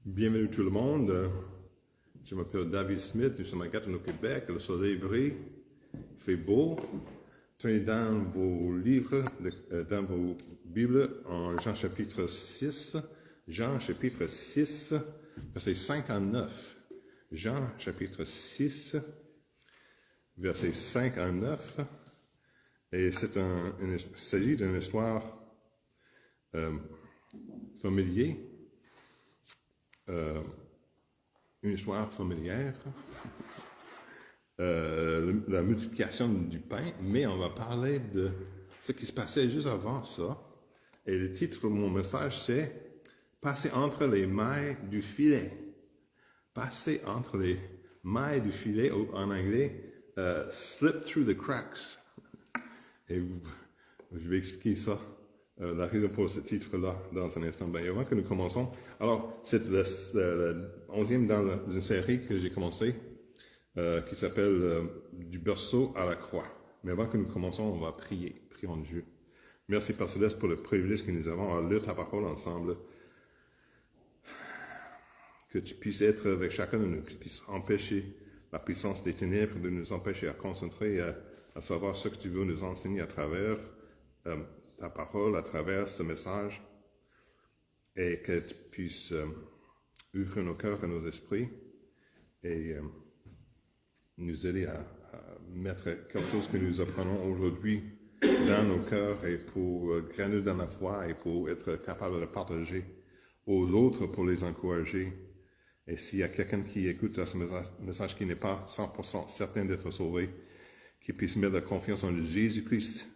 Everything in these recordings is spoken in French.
Bienvenue tout le monde. Je m'appelle David Smith, nous sommes à Gatineau, Québec. Le soleil brille, il fait beau. Tenez dans vos livres, dans vos Bibles, en Jean chapitre 6. Jean chapitre 6, verset 59. Jean chapitre 6, verset 59. Et il s'agit d'une histoire familière. Une histoire familière, la multiplication du pain, mais on va parler de ce qui se passait juste avant ça. Et le titre de mon message, c'est « Passer entre les mailles du filet ». Passer entre les mailles du filet, ou en anglais, « slip through the cracks ». Et je vais expliquer ça. La raison pour ce titre-là dans un instant. Bien, avant que nous commençons, alors c'est le 11e dans une série que j'ai commencée qui s'appelle Du berceau à la croix. Mais avant que nous commençons, on va prier. Prions Dieu. Merci Père Céleste pour le privilège que nous avons à lire ta parole ensemble. Que tu puisses être avec chacun de nous, que tu puisses empêcher la puissance des ténèbres de nous empêcher à concentrer, à savoir ce que tu veux nous enseigner à travers ta parole, à travers ce message, et que tu puisses ouvrir nos cœurs et nos esprits et nous aider à mettre quelque chose que nous apprenons aujourd'hui dans nos cœurs et pour grandir dans la foi et pour être capable de le partager aux autres pour les encourager. Et s'il y a quelqu'un qui écoute ce message qui n'est pas 100% certain d'être sauvé, qui puisse mettre la confiance en Jésus-Christ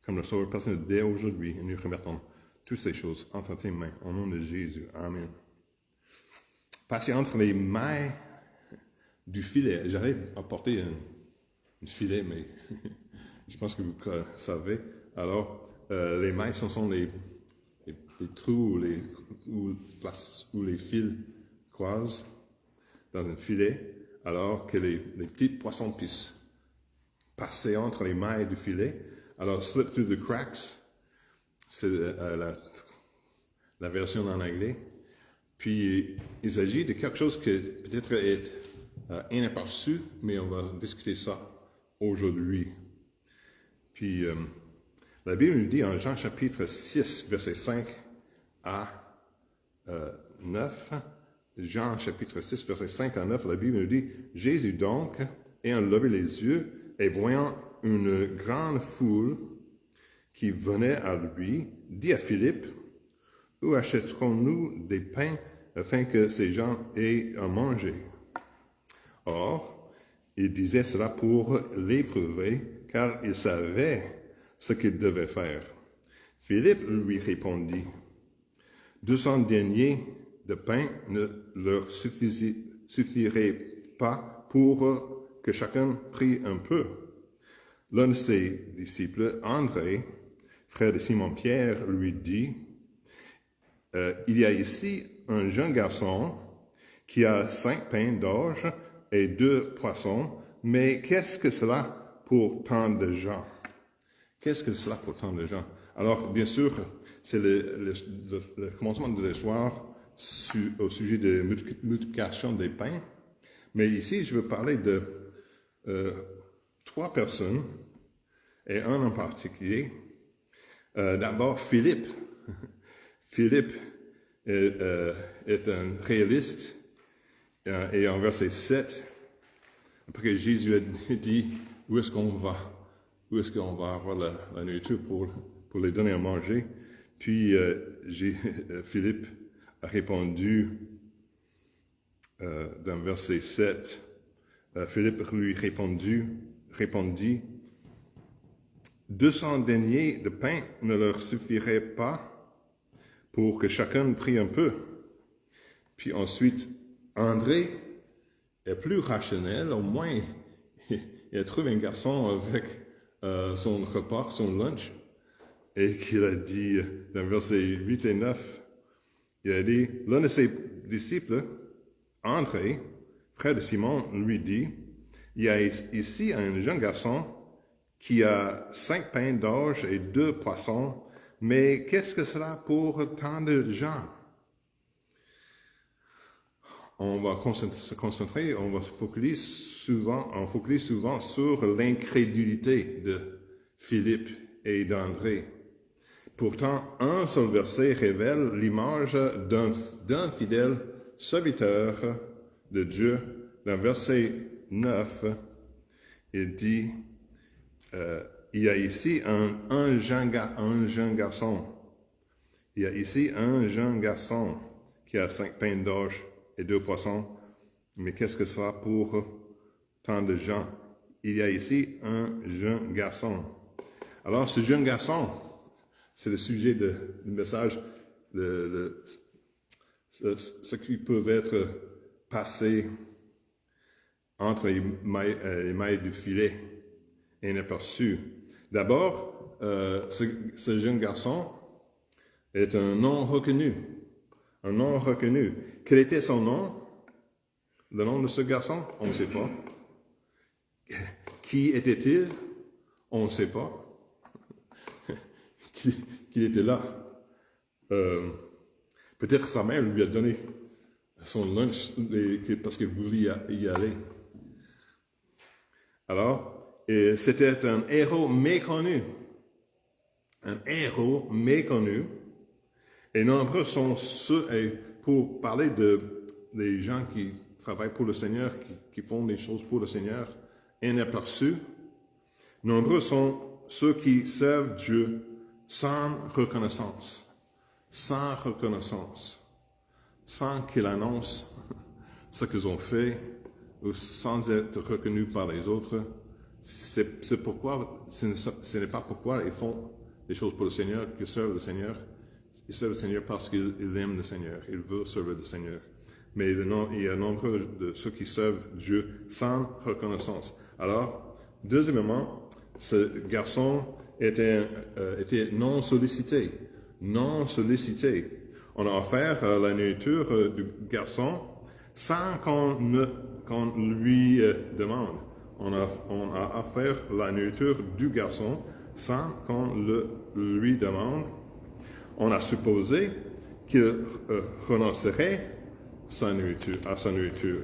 comme le sauveur personnel dès aujourd'hui, et nous remettons toutes ces choses entre tes mains, au nom de Jésus. Amen. Passer entre les mailles du filet. J'arrive à porter un filet, mais je pense que vous savez. Alors, les mailles, ce sont les trous où les fils croisent dans un filet, alors que les petits poissons puissent passer entre les mailles du filet. Alors, slip through the cracks, c'est la version en anglais. Puis, il s'agit de quelque chose qui peut-être est inaperçu, mais on va discuter ça aujourd'hui. Puis, la Bible nous dit en Jean chapitre 6, verset 5 à 9, Jean chapitre 6, verset 5 à 9, la Bible nous dit « Jésus donc, ayant levé les yeux et voyant une grande foule qui venait à lui, dit à Philippe, « Où achèterons-nous des pains afin que ces gens aient à manger? » Or, il disait cela pour l'éprouver, car il savait ce qu'il devait faire. Philippe lui répondit, « 200 deniers de pain ne leur suffirait pas pour que chacun prie un peu. » L'un de ses disciples, André, frère de Simon-Pierre, lui dit, « Il y a ici un jeune garçon qui a 5 pains d'orge et 2 poissons, mais qu'est-ce que cela pour tant de gens? » Qu'est-ce que cela pour tant de gens? Alors, bien sûr, c'est le commencement de l'histoire au sujet de multiplication des pains, mais ici, je veux parler de 3 personnes, et un en particulier. D'abord, Philippe. Philippe est un réaliste, et en verset 7, après que Jésus a dit où est-ce qu'on va avoir la nourriture pour les donner à manger, puis Philippe a répondu dans verset 7, Philippe lui répondit, 200 deniers de pain ne leur suffiraient pas pour que chacun prie un peu. Puis ensuite, André est plus rationnel, au moins il a trouvé un garçon avec son repas, son lunch, et qu'il a dit dans versets 8 et 9, il a dit, l'un de ses disciples, André, frère de Simon, lui dit, il y a ici un jeune garçon qui a 5 pains d'orge et 2 poissons, mais qu'est-ce que cela pour tant de gens? on va se concentrer, on focalise souvent sur l'incrédulité de Philippe et d'André. Pourtant, un seul verset révèle l'image d'un fidèle serviteur de Dieu. Dans verset 9, il dit, il y a ici un jeune garçon. Il y a ici un jeune garçon qui a 5 pains d'orge et 2 poissons. Mais qu'est-ce que ça sera pour tant de gens? Il y a ici un jeune garçon. Alors, ce jeune garçon, c'est le sujet du message, ce qui peut être passé entre les mailles du filet, inaperçu. D'abord, ce jeune garçon est un nom reconnu. Un nom reconnu. Quel était son nom? Le nom de ce garçon? On ne sait pas. Qui était-il? On ne sait pas. Qui était là? Peut-être sa mère lui a donné son lunch parce qu'il voulait y aller. Alors, c'était un héros méconnu. Un héros méconnu. Et nombreux sont ceux, et pour parler des gens qui travaillent pour le Seigneur, qui font des choses pour le Seigneur, inaperçus, nombreux sont ceux qui servent Dieu sans reconnaissance, sans qu'ils annoncent ce qu'ils ont fait, ou sans être reconnus par les autres. C'est pourquoi, ce n'est pas pourquoi ils font des choses pour le Seigneur, qu'ils servent le Seigneur. Ils servent le Seigneur parce qu'ils aiment le Seigneur, ils veulent servir le Seigneur. Mais il y a nombreux de ceux qui servent Dieu sans reconnaissance. Alors, deuxièmement, ce garçon était non sollicité. Non sollicité. On a offert la nourriture du garçon sans qu'on lui demande. On a offert la nourriture du garçon sans qu'on lui demande. On a supposé qu'il renoncerait à sa nourriture.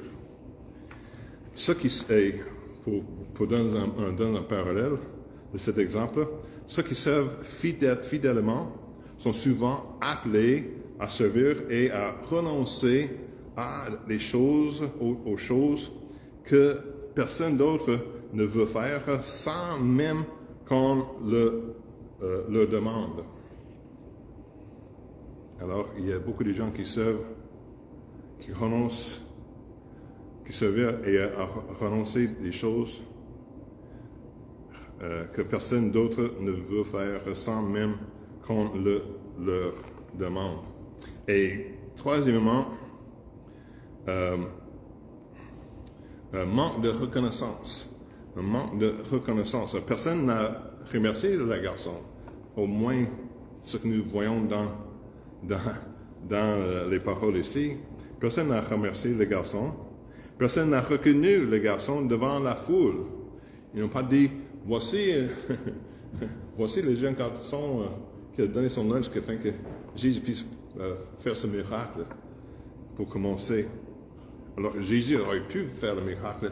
Ce qui est, pour donner un parallèle de cet exemple, ceux qui servent fidèlement sont souvent appelés à servir et à renoncer à aux choses que personne d'autre ne veut faire sans même qu'on le demande. Alors, il y a beaucoup de gens qui servent, qui renoncent, qui servent et à renoncer des choses que personne d'autre ne veut faire sans même qu'on leur demande. Et troisièmement, un manque de reconnaissance. Un manque de reconnaissance. Personne n'a remercié le garçon. Au moins, ce que nous voyons dans les paroles ici, personne n'a remercié le garçon. Personne n'a reconnu le garçon devant la foule. Ils n'ont pas dit, voici le jeune garçon qui a donné son lunch afin que Jésus puisse faire ce miracle pour commencer. Alors Jésus aurait pu faire le miracle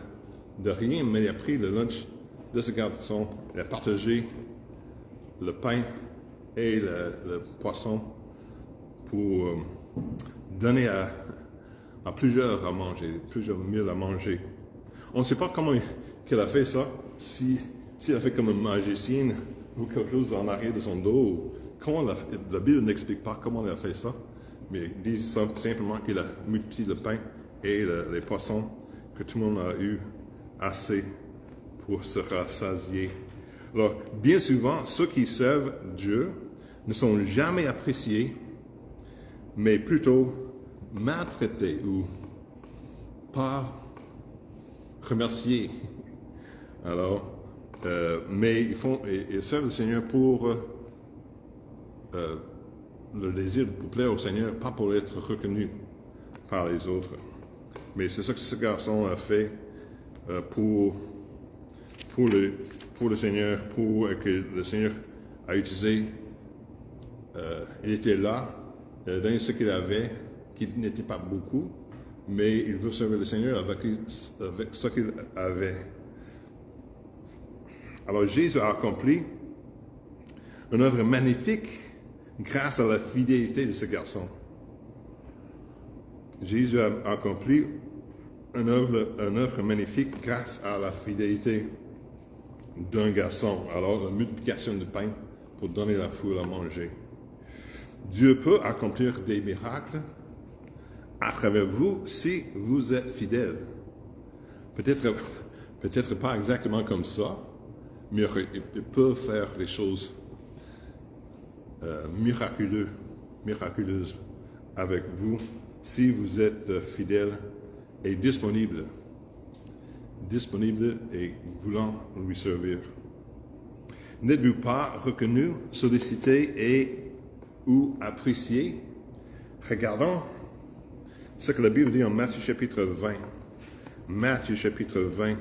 de rien, mais il a pris le lunch de ce garçon, il a partagé le pain et le poisson pour donner à plusieurs à manger, plusieurs mille à manger. On ne sait pas comment qu'elle a fait ça, si elle a fait comme une magicienne ou quelque chose en arrière de son dos. Comment la Bible n'explique pas comment elle a fait ça, mais ils disent simplement qu'il a multiplié le pain et les poissons, que tout le monde a eu assez pour se rassasier. Alors, bien souvent, ceux qui servent Dieu ne sont jamais appréciés, mais plutôt maltraités ou pas remerciés. Alors, mais ils servent le Seigneur pour le désir pour plaire au Seigneur, pas pour être reconnu par les autres. Mais c'est ça que ce garçon a fait pour le Seigneur, pour que le Seigneur a utilisé. Il était là, il a donné ce qu'il avait, qui n'était pas beaucoup, mais il veut servir le Seigneur avec ce qu'il avait. Alors Jésus a accompli une œuvre magnifique grâce à la fidélité de ce garçon. Jésus a accompli une œuvre magnifique grâce à la fidélité d'un garçon. Alors, la multiplication de pain pour donner la foule à manger. Dieu peut accomplir des miracles à travers vous si vous êtes fidèle. Peut-être pas exactement comme ça, mais il peut faire des choses miraculeuses avec vous si vous êtes fidèle et disponible et voulant lui servir. N'êtes-vous pas reconnu, sollicité et ou apprécié? Regardons ce que la Bible dit en Matthieu chapitre 20. Matthieu chapitre 20.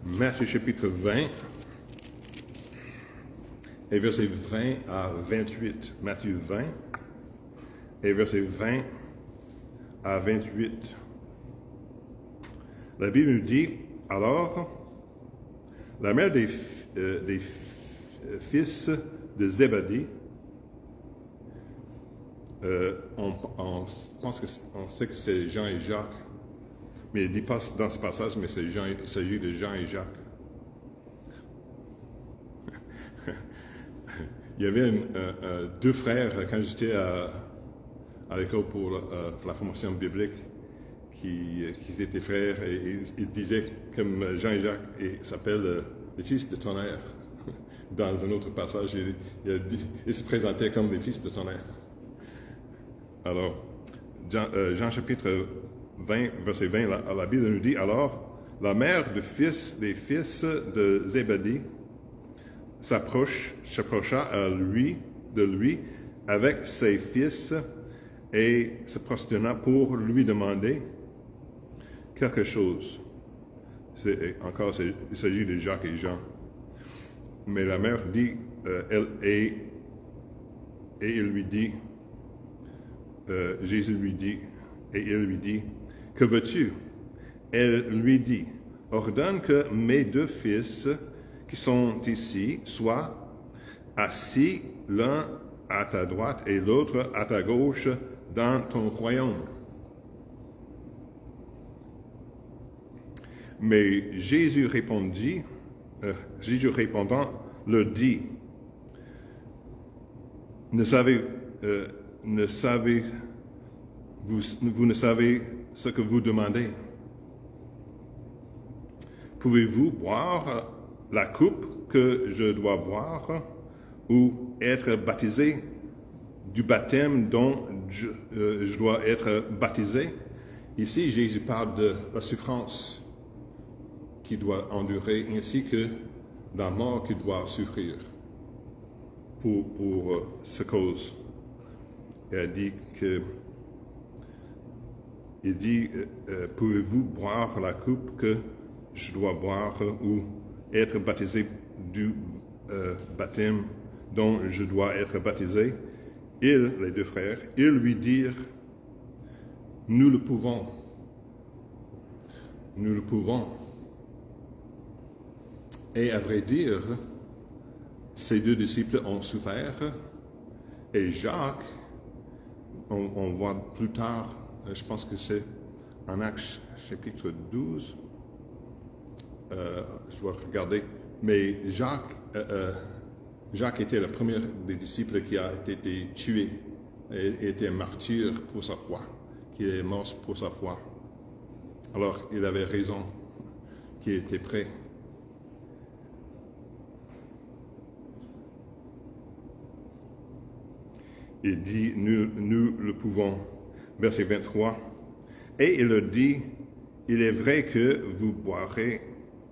Matthieu chapitre 20 et versets 20 à 28. Matthieu 20 et versets 20 à 28. La Bible nous dit, alors, la mère des fils de Zébédée, on sait que c'est Jean et Jacques, mais il ne dit pas dans ce passage, mais il s'agit de Jean et Jacques. Il y avait deux frères quand j'étais à l'école pour la formation biblique qui étaient frères et ils disaient comme Jean et Jacques s'appellent les fils de tonnerre. Dans un autre passage, ils se présentaient comme les fils de tonnerre. Alors, Jean chapitre 20, verset 20, la Bible nous dit, alors, la mère des fils de Zébédée s'approcha de lui avec ses fils et se prosterna pour lui demander quelque chose. Il s'agit de Jacques et Jean. Mais la mère dit, il lui dit, Jésus lui dit, et il lui dit, que veux-tu? Elle lui dit, ordonne que mes deux fils qui sont ici soient assis l'un à ta droite et l'autre à ta gauche dans ton royaume. Mais Jésus répondant, leur dit, vous ne savez ce que vous demandez. Pouvez-vous boire la coupe que je dois boire ou être baptisé du baptême dont je dois être baptisé? Ici, Jésus parle de la souffrance qu'il doit endurer ainsi que de la mort qu'il doit souffrir pour sa cause. Il dit, pouvez-vous boire la coupe que je dois boire ou être baptisé du baptême dont je dois être baptisé? Les deux frères, ils lui dirent, nous le pouvons. Nous le pouvons. Et à vrai dire, ces deux disciples ont souffert. Et Jacques, on voit plus tard, je pense que c'est en Actes chapitre 12, je dois regarder, mais Jacques était le premier des disciples qui a été tué, et était un martyr pour sa foi, qui est mort pour sa foi. Alors, il avait raison, qu'il était prêt. Il dit, nous le pouvons. Verset 23. Et il leur dit, il est vrai que vous boirez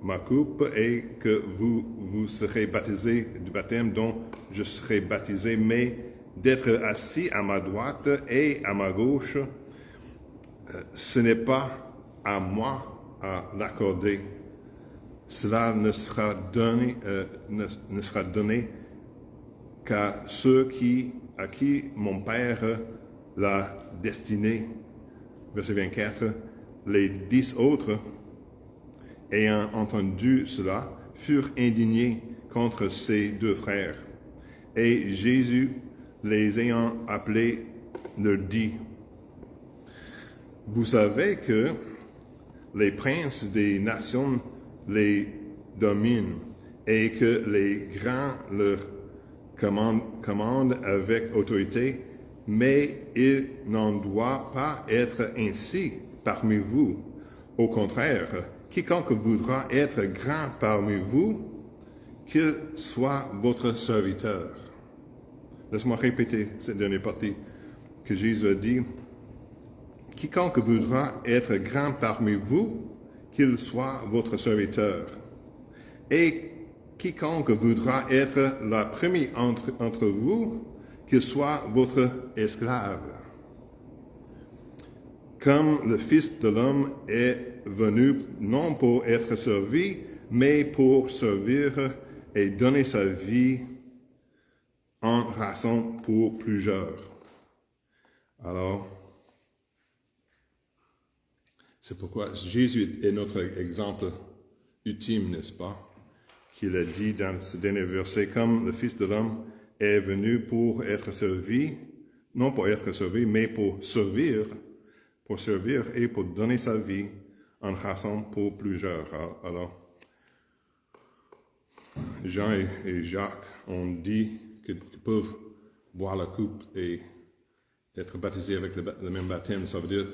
ma coupe et que vous serez baptisés du baptême dont je serai baptisé, mais d'être assis à ma droite et à ma gauche ce n'est pas à moi à l'accorder. Cela ne sera donné qu'à ceux à qui mon Père l'a destiné. Verset 24. Les 10 autres, ayant entendu cela, furent indignés contre ces 2 frères. Et Jésus, les ayant appelés, leur dit, « Vous savez que les princes des nations les dominent et que les grands leur commandent avec autorité, mais il n'en doit pas être ainsi parmi vous. Au contraire, quiconque voudra être grand parmi vous, qu'il soit votre serviteur. » Laisse-moi répéter cette dernière partie que Jésus a dit. « Quiconque voudra être grand parmi vous, qu'il soit votre serviteur. Et quiconque voudra être le premier entre vous, qu'il soit votre esclave. Comme le Fils de l'homme est venu non pour être servi, mais pour servir et donner sa vie en rançon pour plusieurs. » Alors, c'est pourquoi Jésus est notre exemple ultime, n'est-ce pas? Qu'il a dit dans ce dernier verset, comme le Fils de l'homme est venu pour être servi, non pour être servi, mais pour servir et pour donner sa vie en rançon pour plusieurs. Alors, Jean et Jacques ont dit qu'ils peuvent boire la coupe et être baptisés avec le même baptême. Ça veut dire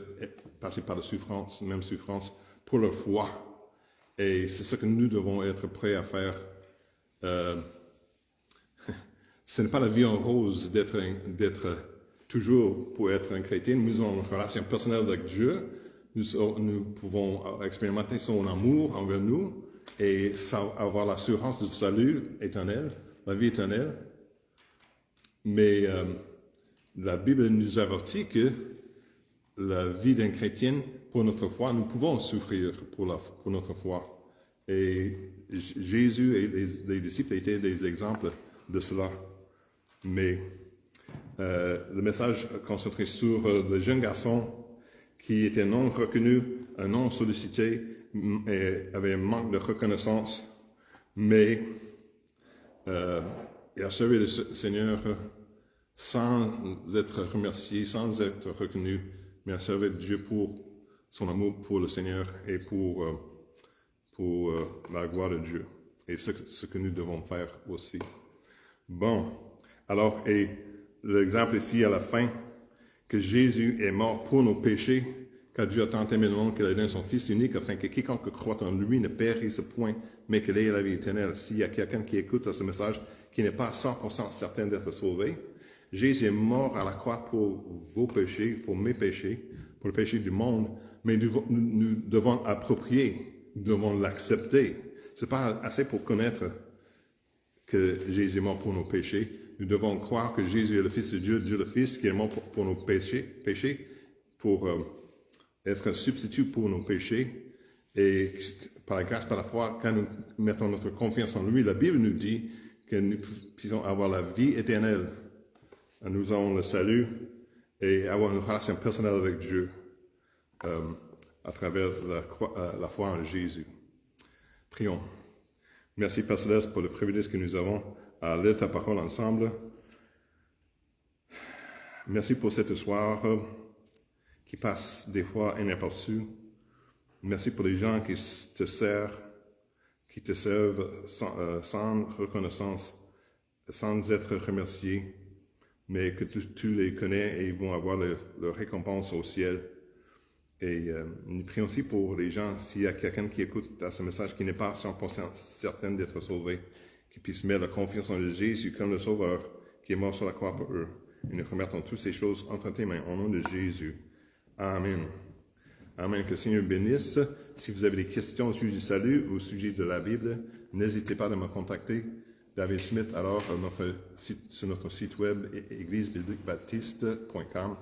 passer par la souffrance, même souffrance, pour leur foi. Et c'est ce que nous devons être prêts à faire. Ce n'est pas la vie en rose d'être toujours pour être un chrétien. Nous avons une relation personnelle avec Dieu. Nous pouvons expérimenter son amour envers nous et avoir l'assurance du salut éternel, la vie éternelle. Mais la Bible nous avertit que la vie d'un chrétien, pour notre foi, nous pouvons souffrir pour notre foi. Et Jésus et les disciples étaient des exemples de cela. Mais le message concentré sur le jeune garçon qui était non reconnu, non sollicité, et avait un manque de reconnaissance, mais il a servi le Seigneur sans être remercié, sans être reconnu, mais a servi Dieu pour son amour pour le Seigneur et pour la gloire de Dieu. Et ce que nous devons faire aussi. Bon, alors, et l'exemple ici à la fin, que Jésus est mort pour nos péchés, car Dieu a tant aimé le monde qu'il a donné son Fils unique, afin que quiconque croit en lui ne périsse point, mais qu'il ait la vie éternelle. S'il y a quelqu'un qui écoute ce message, qui n'est pas 100% certain d'être sauvé, Jésus est mort à la croix pour vos péchés, pour mes péchés, pour le péché du monde, mais nous devons approprier, nous devons l'accepter. C'est pas assez pour connaître que Jésus est mort pour nos péchés. Nous devons croire que Jésus est le Fils de Dieu, Dieu le Fils, qui est mort pour nos péchés, pour être un substitut pour nos péchés. Et par la grâce, par la foi, quand nous mettons notre confiance en lui, la Bible nous dit que nous puissions avoir la vie éternelle. Nous avons le salut et avoir une relation personnelle avec Dieu à travers la foi en Jésus. Prions. Merci, Père Céleste, pour le privilège que nous avons à lire ta parole ensemble. Merci pour cette soir qui passe des fois inaperçue. Merci pour les gens qui te servent sans reconnaissance, sans être remerciés, mais que tu les connais et ils vont avoir leur récompense au ciel. Et nous prions aussi pour les gens, s'il y a quelqu'un qui écoute à ce message qui n'est pas 100% certain d'être sauvé, qui puisse mettre la confiance en Jésus comme le Sauveur qui est mort sur la croix pour eux. Et nous remettons toutes ces choses entre tes mains au nom de Jésus. Amen. Amen. Que le Seigneur bénisse. Si vous avez des questions au sujet du salut ou au sujet de la Bible, n'hésitez pas à me contacter. David Smith, alors, sur notre site web, églisebibliquebaptiste.com.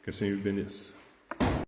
Que le Seigneur bénisse.